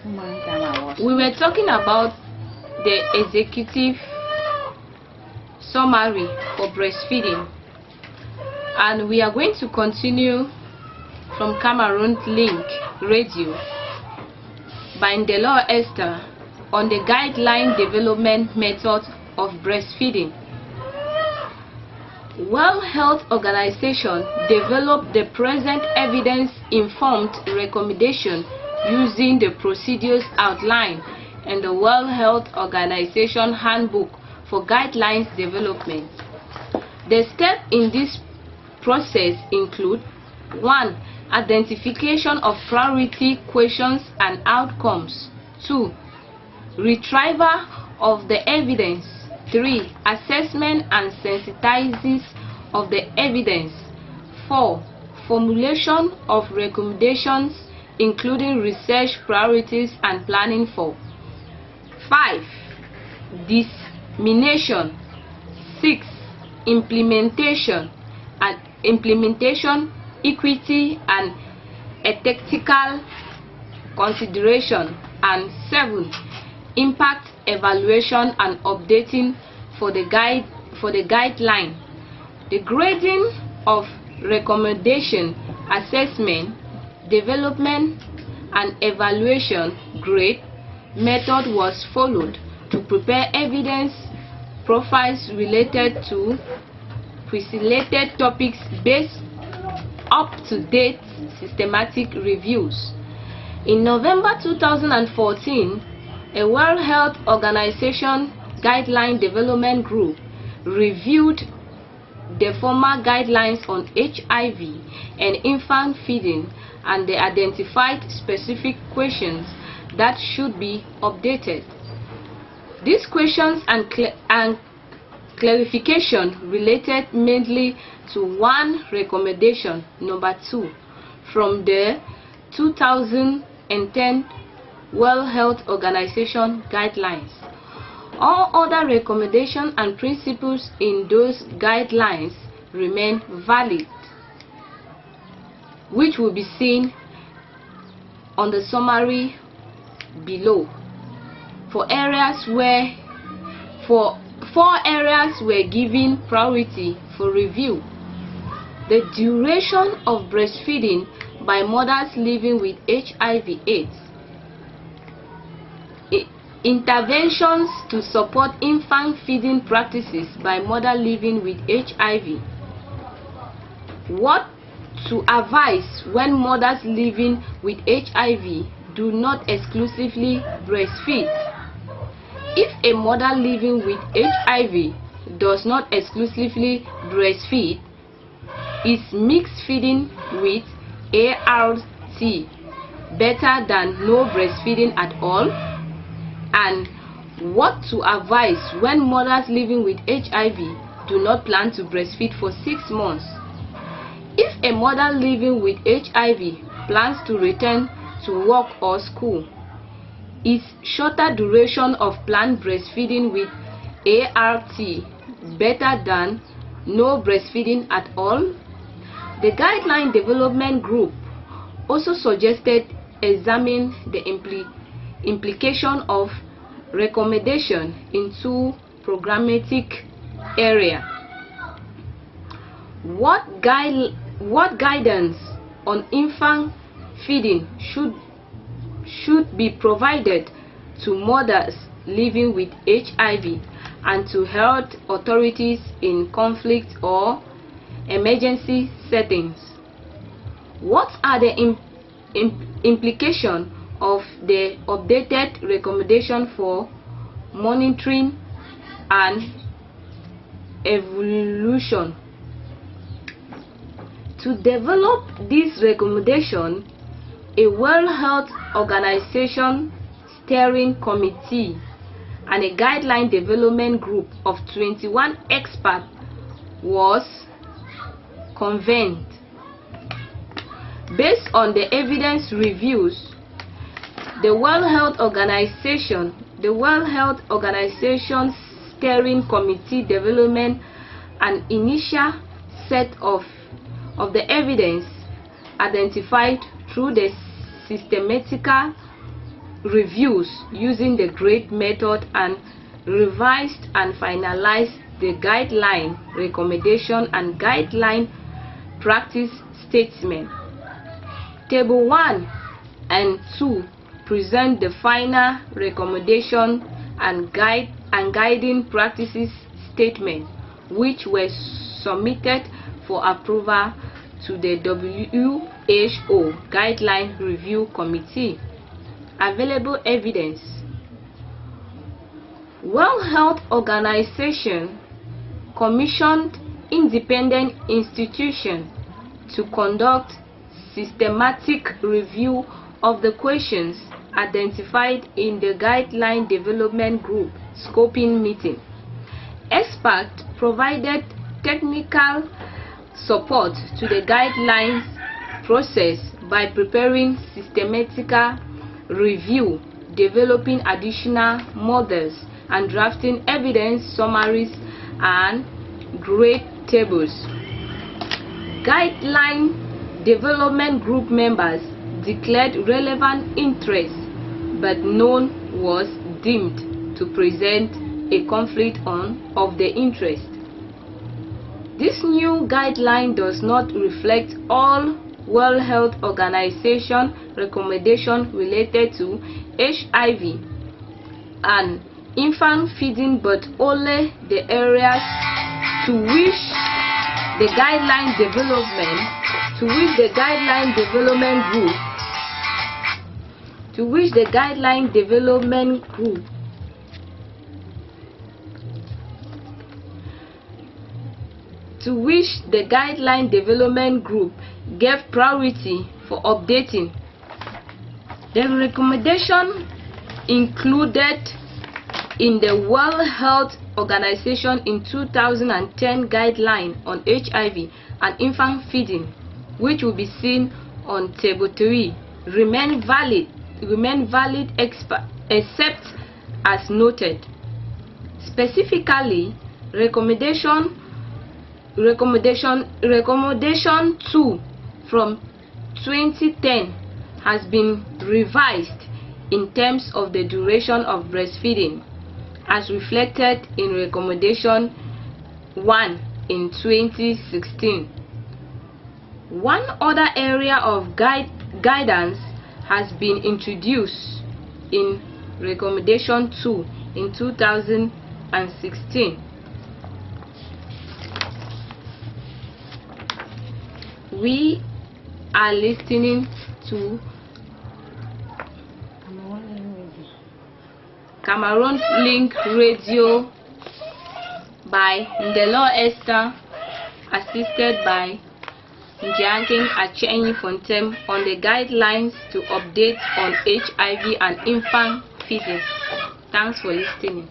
We were talking about the executive summary for breastfeeding, and we are going to continue from Cameroon Link Radio by Ndeloh Esther on the guideline development method of breastfeeding. World Health Organization developed the present evidence-informed recommendation using the procedures outlined in the World Health Organization Handbook for Guidelines Development. The steps in this process include: 1. Identification of priority questions and outcomes. 2. Retrieval of the evidence. 3. Assessment and sensitizing of the evidence. 4. Formulation of recommendations, including research priorities and planning for. 5. Dissemination. 6. Implementation, equity and ethical consideration. And 7. Impact evaluation and updating for the guideline. The grading of recommendation, assessment, development and evaluation grade method was followed to prepare evidence profiles related to pre-selected topics based up-to-date systematic reviews. In November 2014, a World Health Organization Guideline Development Group reviewed the former guidelines on HIV and infant feeding, and they identified specific questions that should be updated. These questions and clarification related mainly to 1 recommendation, number 2, from the 2010 World Health Organization Guidelines. All other recommendations and principles in those guidelines remain valid, which will be seen on the summary below. For areas where 4 areas were given priority for review: the duration of breastfeeding by mothers living with HIV/AIDS, interventions to support infant feeding practices by mothers living with HIV, what to advise when mothers living with HIV do not exclusively breastfeed. If a mother living with HIV does not exclusively breastfeed, is mixed feeding with ART better than no breastfeeding at all? And what to advise when mothers living with HIV do not plan to breastfeed for 6 months. If a mother living with HIV plans to return to work or school, is shorter duration of planned breastfeeding with ART better than no breastfeeding at all? The Guideline Development Group also suggested examining the implication of recommendation in 2 programmatic areas. What guidance on infant feeding should be provided to mothers living with HIV and to health authorities in conflict or emergency settings? What are the implications of the updated recommendation for monitoring and evaluation? To develop this recommendation, a World Health Organization steering committee and a guideline development group of 21 experts was convened. Based on the evidence reviews, the World Health Organization steering committee development an initial set of the evidence identified through the systematical reviews using the GRADE method and revised and finalized the guideline recommendation and guideline practice statement. Table 1 and 2 present the final recommendation and guiding practices statement, which were submitted for approval to the WHO Guideline Review Committee. Available evidence: World Health Organization commissioned independent institution to conduct systematic review of the questions identified in the Guideline Development Group scoping meeting. Experts provided technical support to the guidelines process by preparing systematic review, developing additional models, and drafting evidence summaries and grade tables. Guideline Development Group members declared relevant interest, but none was deemed to present a conflict of the interest. This new guideline does not reflect all World Health Organization recommendations related to HIV and infant feeding, but only the areas to which the guideline development group gave priority for updating. The recommendation included in the World Health Organization in 2010 guideline on HIV and infant feeding, which will be seen on Table 3, remain valid except as noted. Specifically, recommendation 2 from 2010 has been revised in terms of the duration of breastfeeding, as reflected in recommendation 1 in 2016. One other area of guidance has been introduced in recommendation 2 in 2016. We are listening to Cameroon Link Radio by Ndeloh Esther, assisted by Njianking Achenyi Fontem, on the guidelines to update on HIV and infant feeding. Thanks for listening.